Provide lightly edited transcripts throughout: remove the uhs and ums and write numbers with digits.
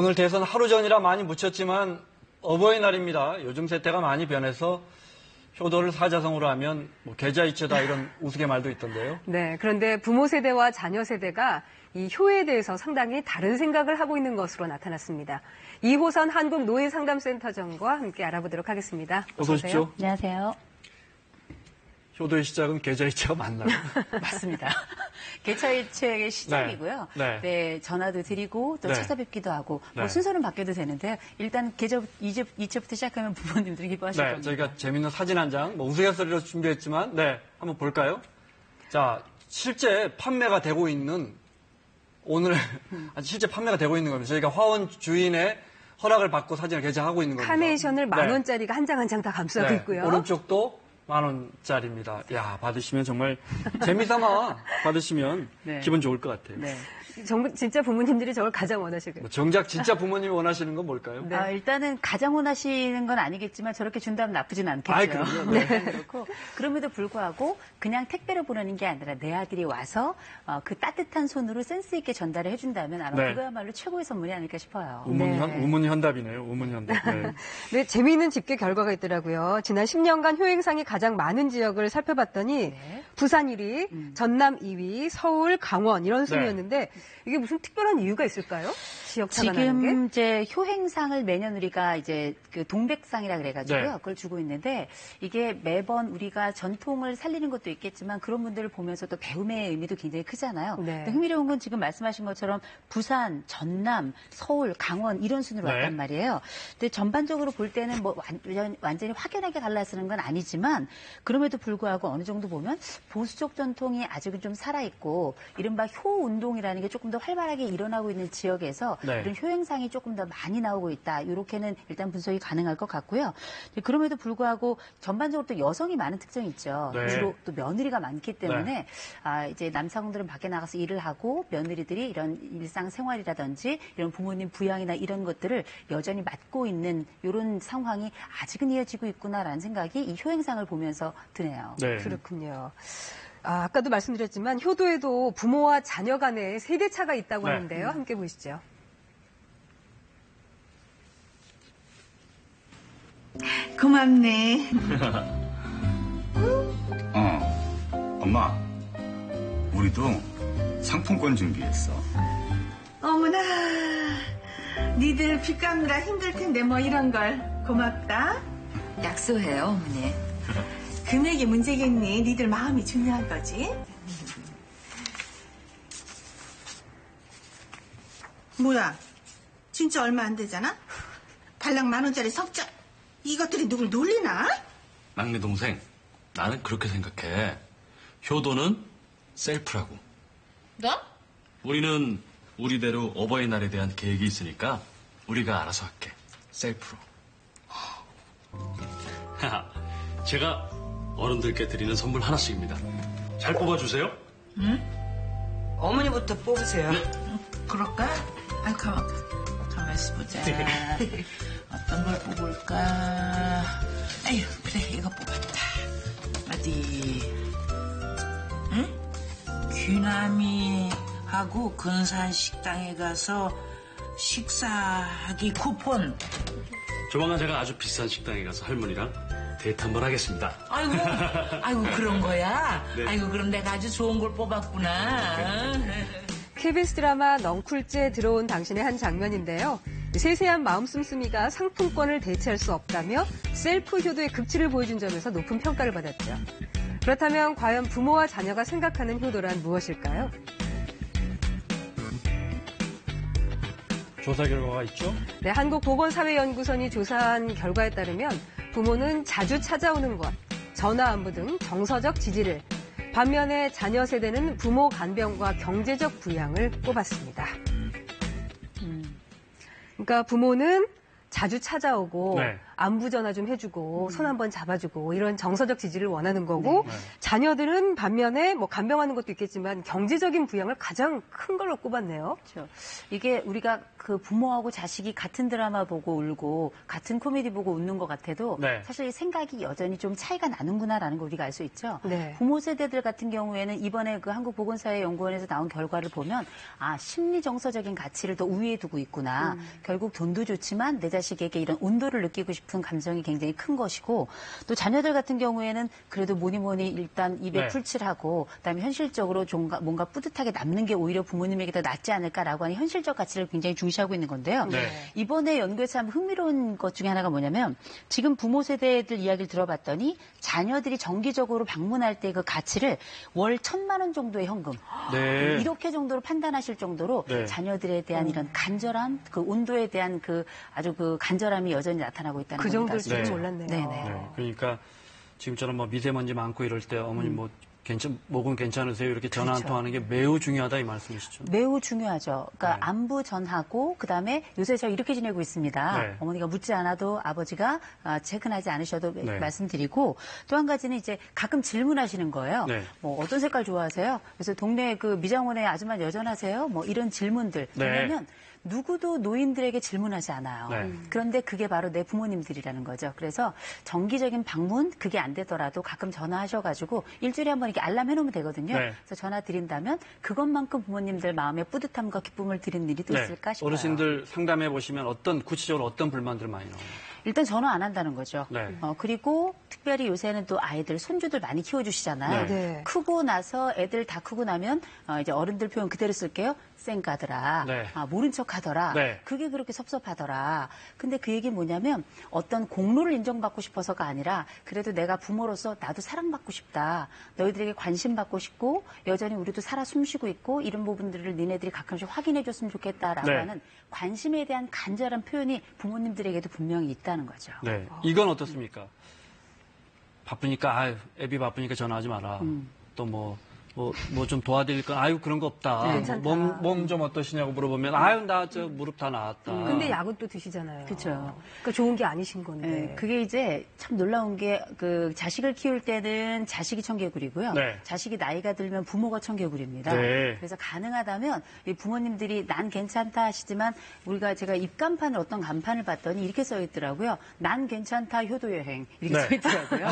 오늘 대선 하루 전이라 많이 묻혔지만 어버이날입니다. 요즘 세태가 많이 변해서 효도를 사자성어로 하면 계좌이체다 이런 우스갯말도 있던데요. 네, 그런데 부모 세대와 자녀 세대가 이 효에 대해서 상당히 다른 생각을 하고 있는 것으로 나타났습니다. 이호선 한국노예상담센터장과 함께 알아보도록 하겠습니다. 어서 오십시오. 안녕하세요. 효도의 시작은 계좌이체가 맞나요? 맞습니다. 계좌이체의 시작이고요. 네, 전화도 드리고 또 찾아뵙기도 하고 뭐 순서는 바뀌어도 되는데요. 일단 계좌 이체부터 시작하면 부모님들이 기뻐하실 겁니다. 저희가 재밌는 사진 한 장, 우스갯소리로 준비했지만 한번 볼까요? 자, 실제 판매가 되고 있는 오늘 실제 판매가 되고 있는 겁니다. 저희가 화원 주인의 허락을 받고 사진을 게재하고 있는 겁니다. 카네이션을 10,000원짜리가 한 장 한 장 다 감싸고 있고요. 오른쪽도 10,000원짜리입니다. 야, 받으시면 정말 재미삼아 받으시면 기분 좋을 것 같아요. 네. 진짜 부모님들이 저걸 가장 원하시고요. 정작 진짜 부모님이 원하시는 건 뭘까요? 일단은 가장 원하시는 건 아니겠지만 저렇게 준다면 나쁘진 않겠죠. 그럼요. 그렇고 그럼에도 불구하고 그냥 택배로 보내는 게 아니라 내 아들이 와서 그 따뜻한 손으로 센스 있게 전달을 해준다면 아마 그거야말로 최고의 선물이 아닐까 싶어요. 우문현답이네요. 우문현답. 네, 재미있는 집계 결과가 있더라고요. 지난 10년간 효행상이 가장 많은 지역을 살펴봤더니 부산 1위, 전남 2위, 서울, 강원 이런 순이었는데 이게 무슨 특별한 이유가 있을까요? 지역 차가 나는 게? 지금 이제 효행상을 매년 우리가 이제 그 동백상이라 그래가지고요. 그걸 주고 있는데 이게 매번 우리가 전통을 살리는 것도 있겠지만 그런 분들을 보면서 또 배움의 의미도 굉장히 크잖아요. 근데 흥미로운 건 지금 말씀하신 것처럼 부산, 전남, 서울, 강원 이런 순으로 왔단 말이에요. 근데 전반적으로 볼 때는 뭐 완전히 확연하게 갈라서는 건 아니지만 그럼에도 불구하고 어느 정도 보면 보수적 전통이 아직은 좀 살아있고 이른바 효운동이라는 게 조금 더 활발하게 일어나고 있는 지역에서 이런 효행상이 조금 더 많이 나오고 있다. 이렇게는 일단 분석이 가능할 것 같고요. 그럼에도 불구하고 전반적으로 또 여성이 많은 특징이 있죠. 주로 또 며느리가 많기 때문에 이제 남성들은 밖에 나가서 일을 하고 며느리들이 이런 일상생활이라든지 이런 부모님 부양이나 이런 것들을 여전히 맡고 있는 이런 상황이 아직은 이어지고 있구나라는 생각이 이 효행상을 보면서 드네요. 그렇군요. 아까도 말씀드렸지만 효도에도 부모와 자녀 간의 세대차가 있다고 하는데요. 함께 보시죠. 고맙네. 엄마, 우리도 상품권 준비했어. 어머나, 니들 빚 갚느라 힘들 텐데 뭐 이런 걸 고맙다. 약속해요, 어머니. 금액이 문제겠니? 니들 마음이 중요한 거지. 뭐야, 진짜 얼마 안 되잖아? 달랑 10,000원짜리 석자. 이것들이 누굴 놀리나? 막내 동생, 나는 그렇게 생각해. 효도는 셀프라고. 너? 우리는 우리대로 어버이날에 대한 계획이 있으니까 우리가 알아서 할게. 셀프로. 제가 어른들께 드리는 선물 하나씩입니다. 잘 뽑아주세요. 응? 어머니부터 뽑으세요. 그럴까? 아유, 가만있어 보자. 어떤 걸 뽑을까? 아유, 그래, 이거 뽑았다. 어디? 응? 귀남이하고 근산 식당에 가서 식사하기 쿠폰. 조만간 제가 아주 비싼 식당에 가서 할머니랑 데이트 한번 하겠습니다. 아이고, 그런 거야? 아이고, 그럼 내가 아주 좋은 걸 뽑았구나. KBS 드라마 넝쿨즈에 들어온 당신의 한 장면인데요. 세세한 마음 씀씀이가 상품권을 대체할 수 없다며 셀프 효도의 극치를 보여준 점에서 높은 평가를 받았죠. 그렇다면 과연 부모와 자녀가 생각하는 효도란 무엇일까요? 조사 결과가 있죠? 네, 한국보건사회연구원이 조사한 결과에 따르면 부모는 자주 찾아오는 것, 전화 안부 등 정서적 지지를, 반면에 자녀 세대는 부모 간병과 경제적 부양을 꼽았습니다. 그러니까 부모는 자주 찾아오고 안부 전화 좀 해주고 손 한번 잡아주고 이런 정서적 지지를 원하는 거고 자녀들은 반면에 뭐 간병하는 것도 있겠지만 경제적인 부양을 가장 큰 걸로 꼽았네요. 그렇죠. 이게 우리가 그 부모하고 자식이 같은 드라마 보고 울고 같은 코미디 보고 웃는 것 같아도 네. 사실 생각이 여전히 좀 차이가 나는구나라는 걸 우리가 알 수 있죠. 네. 부모 세대들 같은 경우에는 이번에 그 한국보건사회연구원에서 나온 결과를 보면 심리 정서적인 가치를 더 우위에 두고 있구나. 결국 돈도 좋지만 내 자식에게 이런 온도를 느끼고 싶은 감정이 굉장히 큰 것이고 또 자녀들 같은 경우에는 그래도 뭐니 일단 입에 네. 풀칠하고 그다음에 현실적으로 뭔가 뿌듯하게 남는 게 오히려 부모님에게 더 낫지 않을까라고 하는 현실적 가치를 굉장히 중시하고 있는 건데요. 네. 이번에 연구에서 참 흥미로운 것 중에 하나가 뭐냐면 지금 부모 세대들 이야기를 들어봤더니 자녀들이 정기적으로 방문할 때 그 가치를 월 1,000만 원 정도의 현금 네. 이렇게 정도로 판단하실 정도로 네. 자녀들에 대한 이런 간절함, 그 온도에 대한 그 아주 그 간절함이 여전히 나타나고 있다는 그 겁니다. 정도일 줄은 네. 몰랐네요. 네네. 네. 그러니까 지금처럼 뭐 미세먼지 많고 이럴 때 어머니 뭐 목은 괜찮으세요? 이렇게 전화 한 그렇죠. 통하는 게 매우 중요하다 이 말씀이시죠? 매우 중요하죠. 그러니까 네. 안부 전하고 그다음에 요새 저 이렇게 지내고 있습니다. 네. 어머니가 묻지 않아도 아버지가 체크하지 않으셔도 네. 말씀드리고 또 한 가지는 이제 가끔 질문하시는 거예요. 네. 뭐 어떤 색깔 좋아하세요? 그래서 동네 그 미장원의 아줌마 여전하세요? 뭐 이런 질문들. 네. 왜냐하면 누구도 노인들에게 질문하지 않아요. 네. 그런데 그게 바로 내 부모님들이라는 거죠. 그래서 정기적인 방문 그게 안 되더라도 가끔 전화하셔가지고 일주일에 한 번 이렇게 알람 해놓으면 되거든요. 네. 그래서 전화 드린다면 그것만큼 부모님들 마음에 뿌듯함과 기쁨을 드리는 일이 또 있을까 싶어요. 어르신들 상담해 보시면 구체적으로 어떤 불만들 많이 나와요? 일단 전화 안 한다는 거죠. 네. 그리고 특별히 요새는 또 아이들, 손주들 많이 키워주시잖아요. 네. 크고 나서 애들 다 크고 나면 이제 어른들 표현 그대로 쓸게요. 쌩까더라. 네. 모른 척 하더라. 네. 그게 그렇게 섭섭하더라. 근데 그 얘기 뭐냐면 어떤 공로를 인정받고 싶어서가 아니라 그래도 내가 부모로서 나도 사랑받고 싶다. 너희들에게 관심받고 싶고 여전히 우리도 살아 숨쉬고 있고 이런 부분들을 니네들이 가끔씩 확인해 줬으면 좋겠다라고 네. 하는 관심에 대한 간절한 표현이 부모님들에게도 분명히 있다는 거죠. 네. 이건 어떻습니까? 바쁘니까, 애비 바쁘니까 전화하지 마라. 또 뭐 좀 도와드릴 건, 그런 거 없다. 네, 괜찮다. 몸 좀 어떠시냐고 물어보면, 나 무릎 다 나았다. 근데 약은 또 드시잖아요. 그쵸. 그러니까 좋은 게 아니신 건데. 네, 그게 이제 참 놀라운 게 그 자식을 키울 때는 자식이 청개구리고요. 네. 자식이 나이가 들면 부모가 청개구리입니다. 네. 그래서 가능하다면 이 부모님들이 난 괜찮다 하시지만 제가 입간판을 어떤 간판을 봤더니 이렇게 써 있더라고요. 난 괜찮다 효도 여행 이렇게 네. 써 있더라고요.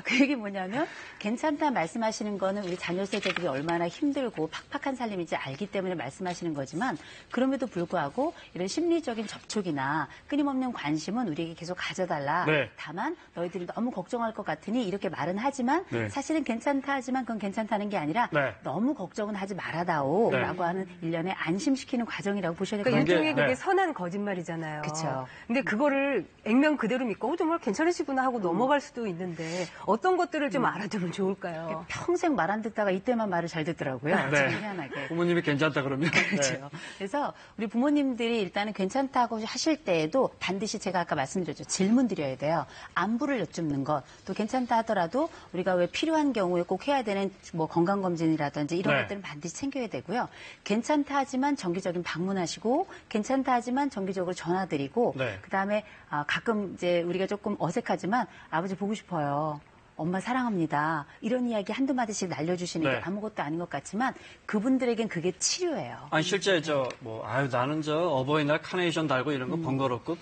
그 얘기 뭐냐면 괜찮다 말씀하시는 거는 우리 자녀 세대들이 얼마나 힘들고 팍팍한 살림인지 알기 때문에 말씀하시는 거지만 그럼에도 불구하고 이런 심리적인 접촉이나 끊임없는 관심은 우리에게 계속 가져달라. 네. 다만 너희들이 너무 걱정할 것 같으니 이렇게 말은 하지만 네. 사실은 괜찮다 하지만 그건 괜찮다는 게 아니라 네. 너무 걱정은 하지 말아다오 네. 라고 하는 일련의 안심시키는 과정이라고 보셔야 될 것 그러니까 같아요. 일종의 그게 네. 선한 거짓말이잖아요. 그쵸. 근데 그거를 액면 그대로 믿고 정말 괜찮으시구나 하고 넘어갈 수도 있는데 어떤 것들을 좀 알아두면 좋을까요? 평생 말 안 듣다가 이때만 말을 잘 듣더라고요. 네. 참 희한하게. 부모님이 괜찮다 그러면. 그렇죠. 네. 그래서 우리 부모님들이 일단은 괜찮다고 하실 때에도 반드시 제가 아까 말씀드렸죠. 질문 드려야 돼요. 안부를 여쭙는 것. 또 괜찮다 하더라도 우리가 왜 필요한 경우에 꼭 해야 되는 뭐 건강검진이라든지 이런 네. 것들은 반드시 챙겨야 되고요. 괜찮다 하지만 정기적인 방문하시고 괜찮다 하지만 정기적으로 전화드리고 네. 그다음에 가끔 이제 우리가 조금 어색하지만 아버지 보고 싶어요. 엄마 사랑합니다. 이런 이야기 한두 마디씩 날려주시는 네. 게 아무것도 아닌 것 같지만 그분들에겐 그게 치료예요. 실제 나는 어버이날 카네이션 달고 이런 거 번거롭고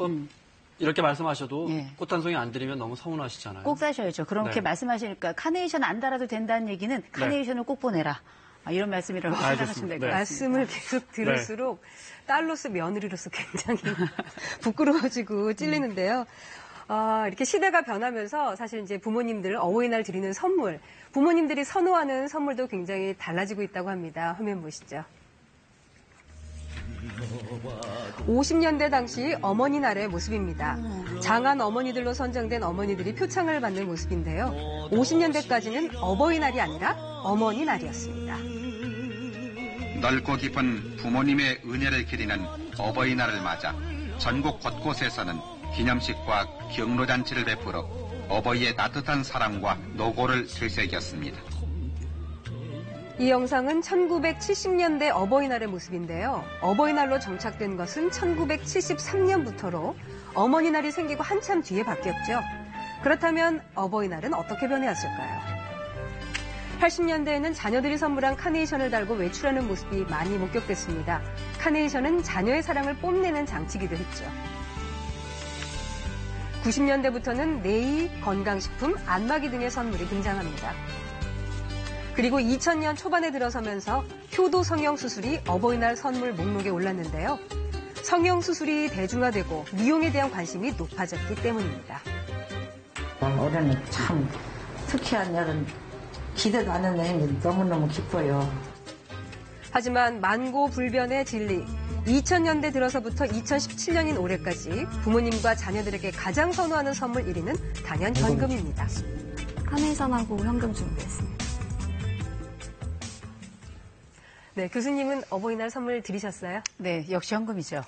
이렇게 말씀하셔도 예. 꽃 한 송이 안 드리면 너무 서운하시잖아요. 꼭 사셔야죠. 그렇게 네. 말씀하시니까 카네이션 안 달아도 된다는 얘기는 카네이션을 꼭 보내라. 이런 말씀이라고 생각하시면 될 것 네. 같습니다. 말씀을 계속 들을수록 딸로서 며느리로서 굉장히 부끄러워지고 찔리는데요. 이렇게 시대가 변하면서 사실 이제 부모님들 어버이날 드리는 선물, 부모님들이 선호하는 선물도 굉장히 달라지고 있다고 합니다. 화면 보시죠. 50년대 당시 어머니 날의 모습입니다. 장한 어머니들로 선정된 어머니들이 표창을 받는 모습인데요. 50년대까지는 어버이날이 아니라 어머니 날이었습니다. 넓고 깊은 부모님의 은혜를 기리는 어버이날을 맞아 전국 곳곳에서는 기념식과 경로잔치를 베풀어 어버이의 따뜻한 사랑과 노고를 되새겼습니다. 이 영상은 1970년대 어버이날의 모습인데요. 어버이날로 정착된 것은 1973년부터로 어머니날이 생기고 한참 뒤에 바뀌었죠. 그렇다면 어버이날은 어떻게 변해왔을까요? 80년대에는 자녀들이 선물한 카네이션을 달고 외출하는 모습이 많이 목격됐습니다. 카네이션은 자녀의 사랑을 뽐내는 장치기도 했죠. 90년대부터는 네이, 건강식품, 안마기 등의 선물이 등장합니다. 그리고 2000년 초반에 들어서면서 효도 성형수술이 어버이날 선물 목록에 올랐는데요. 성형수술이 대중화되고 미용에 대한 관심이 높아졌기 때문입니다. 올해는 참 특히한 날은 기대도 안 했는데 너무너무 기뻐요. 하지만 만고불변의 진리. 2000년대 들어서부터 2017년인 올해까지 부모님과 자녀들에게 가장 선호하는 선물 1위는 단연 현금입니다. 카네이션하고 현금 준비했습니다. 네, 교수님은 어버이날 선물 드리셨어요? 네, 역시 현금이죠.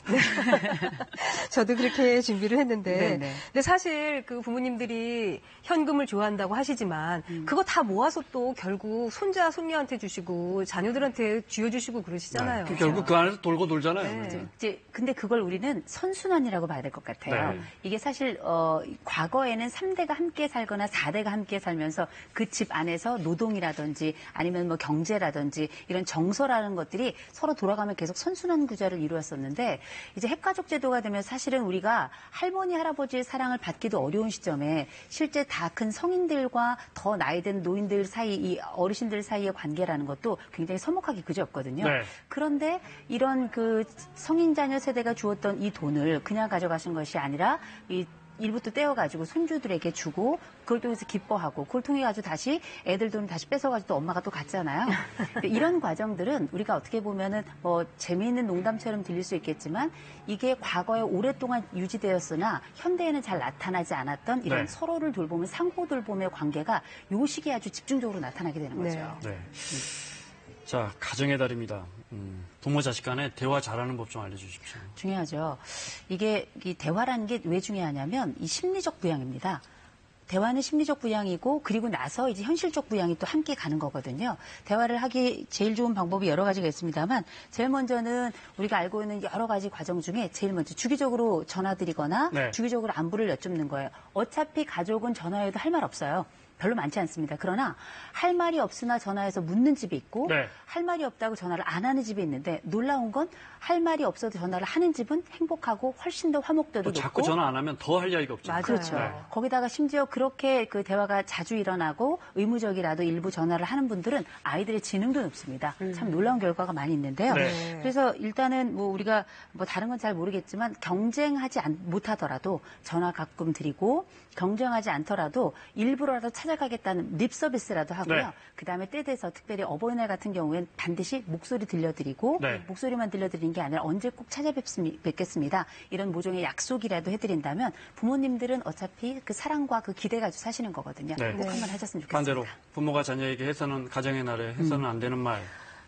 저도 그렇게 준비를 했는데, 네네. 근데 사실 그 부모님들이 현금을 좋아한다고 하시지만 그거 다 모아서 또 결국 손자, 손녀한테 주시고 자녀들한테 쥐어주시고 그러시잖아요. 네. 결국 그 안에서 돌고 돌잖아요. 네. 이제 근데 그걸 우리는 선순환이라고 봐야 될 것 같아요. 네. 이게 사실 과거에는 3대가 함께 살거나 4대가 함께 살면서 그 집 안에서 노동이라든지 아니면 뭐 경제라든지 이런 정서라는 것들이 서로 돌아가면 계속 선순환 구조를 이루었었는데 이제 핵가족 제도가 되면 사실은 우리가 할머니 할아버지의 사랑을 받기도 어려운 시점에 실제 다 큰 성인들과 더 나이든 노인들 사이 이 어르신들 사이의 관계라는 것도 굉장히 서먹하기 그지없거든요. 네. 그런데 이런 그 성인 자녀 세대가 주었던 이 돈을 그냥 가져가신 것이 아니라 이 일부터 떼어가지고 손주들에게 주고 그걸 통해서 기뻐하고 그걸 통해가지고 다시 애들 돈을 다시 뺏어가지고 또 엄마가 또 갔잖아요. 이런 과정들은 우리가 어떻게 보면은 뭐 재미있는 농담처럼 들릴 수 있겠지만 이게 과거에 오랫동안 유지되었으나 현대에는 잘 나타나지 않았던 이런 네. 서로를 돌보면 상호 돌봄의 관계가 요 시기에 아주 집중적으로 나타나게 되는 거죠. 네. 자, 가정의 달입니다. 부모 자식 간에 대화 잘하는 법 좀 알려주십시오. 중요하죠. 이게 이 대화라는 게 왜 중요하냐면 이 심리적 부양입니다. 대화는 심리적 부양이고 그리고 나서 이제 현실적 부양이 또 함께 가는 거거든요. 대화를 하기 제일 좋은 방법이 여러 가지가 있습니다만 제일 먼저는 우리가 알고 있는 여러 가지 과정 중에 제일 먼저 주기적으로 전화드리거나 네. 주기적으로 안부를 여쭙는 거예요. 어차피 가족은 전화해도 할 말 없어요. 별로 많지 않습니다. 그러나 할 말이 없으나 전화해서 묻는 집이 있고 네. 할 말이 없다고 전화를 안 하는 집이 있는데 놀라운 건 할 말이 없어도 전화를 하는 집은 행복하고 훨씬 더 화목도도 또 높고 자꾸 전화 안 하면 더 할 이야기가 없죠. 맞아요. 그렇죠. 네. 거기다가 심지어 그렇게 그 대화가 자주 일어나고 의무적이라도 일부 전화를 하는 분들은 아이들의 지능도 높습니다. 참 놀라운 결과가 많이 있는데요. 네. 그래서 일단은 뭐 우리가 뭐 다른 건 잘 모르겠지만 경쟁하지 못하더라도 전화 가끔 드리고 경쟁하지 않더라도 일부러라도 찾아가겠다는 립 서비스라도 하고요. 네. 그다음에 때 돼서 특별히 어버이날 같은 경우엔 반드시 목소리 들려드리고 네. 목소리만 들려드리는 게 아니라 언제 꼭 찾아뵙겠습니다. 이런 모종의 약속이라도 해드린다면 부모님들은 어차피 그 사랑과 그 기대 가지고 사시는 거거든요. 네. 꼭 한번 하셨으면 좋겠습니다. 반대로 부모가 자녀에게 해서는 가정의 날에 해서는 안 되는 말,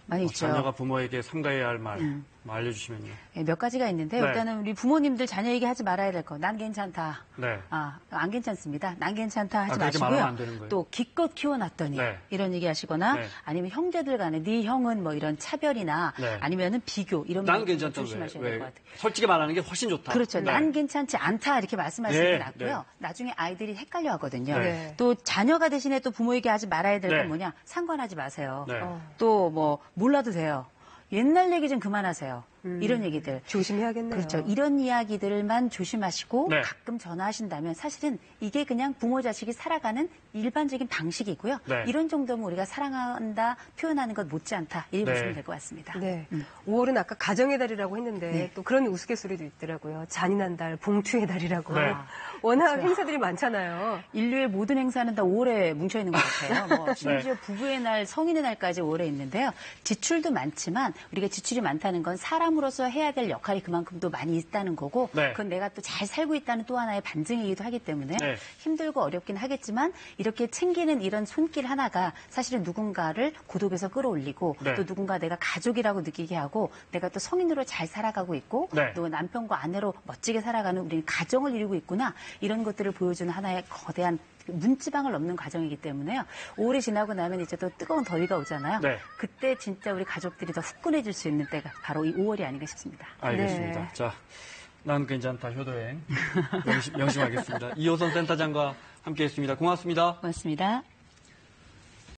많이 있죠. 자녀가 부모에게 삼가해야 할 말 알려주시면요. 예, 몇 가지가 있는데 네. 일단은 우리 부모님들 자녀에게 하지 말아야 될 거. 난 괜찮다. 네. 안 괜찮습니다. 난 괜찮다 하지 그렇게 말하면 마시고요. 안 되는 거예요. 또 기껏 키워놨더니 네. 이런 얘기 하시거나 네. 아니면 형제들 간에 네 형은 뭐 이런 차별이나 네. 아니면은 비교 이런 난 거 괜찮다. 조심하셔야 될 것 같아요. 솔직히 말하는 게 훨씬 좋다. 그렇죠. 네. 난 괜찮지 않다 이렇게 말씀하시는 게 네, 낫고요. 네. 나중에 아이들이 헷갈려 하거든요. 네. 또 자녀가 대신에 또 부모에게 하지 말아야 될 건 네. 뭐냐. 상관하지 마세요. 네. 또 뭐 몰라도 돼요. 옛날 얘기 좀 그만하세요. 이런 얘기들. 조심해야겠네요. 그렇죠. 이런 이야기들만 조심하시고 네. 가끔 전화하신다면 사실은 이게 그냥 부모 자식이 살아가는 일반적인 방식이고요. 네. 이런 정도면 우리가 사랑한다 표현하는 것 못지않다 이렇게 네. 보시면 될 것 같습니다. 네. 5월은 아까 가정의 달이라고 했는데 네. 또 그런 우스갯소리도 있더라고요. 잔인한 달, 봉투의 달이라고. 네. 워낙 그렇죠. 행사들이 많잖아요. 인류의 모든 행사는 다 5월에 뭉쳐 있는 것 같아요. 네. 뭐 심지어 부부의 날, 성인의 날까지 5월에 있는데요. 지출도 많지만 우리가 지출이 많다는 건 사람으로서 해야 될 역할이 그만큼 또 많이 있다는 거고 네. 그건 내가 또 잘 살고 있다는 또 하나의 반증이기도 하기 때문에 네. 힘들고 어렵긴 하겠지만 이렇게 챙기는 이런 손길 하나가 사실은 누군가를 고독에서 끌어올리고 네. 또 누군가 내가 가족이라고 느끼게 하고 내가 또 성인으로 잘 살아가고 있고 네. 또 남편과 아내로 멋지게 살아가는 우리는 가정을 이루고 있구나 이런 것들을 보여주는 하나의 거대한 문지방을 넘는 과정이기 때문에요. 5월이 지나고 나면 이제 또 뜨거운 더위가 오잖아요. 네. 그때 진짜 우리 가족들이 더 후끈해질 수 있는 때가 바로 이 5월이 아닌가 싶습니다. 알겠습니다. 네. 자, 난 괜찮다 효도행 명심하겠습니다. 이호선 센터장과 함께했습니다. 고맙습니다. 고맙습니다.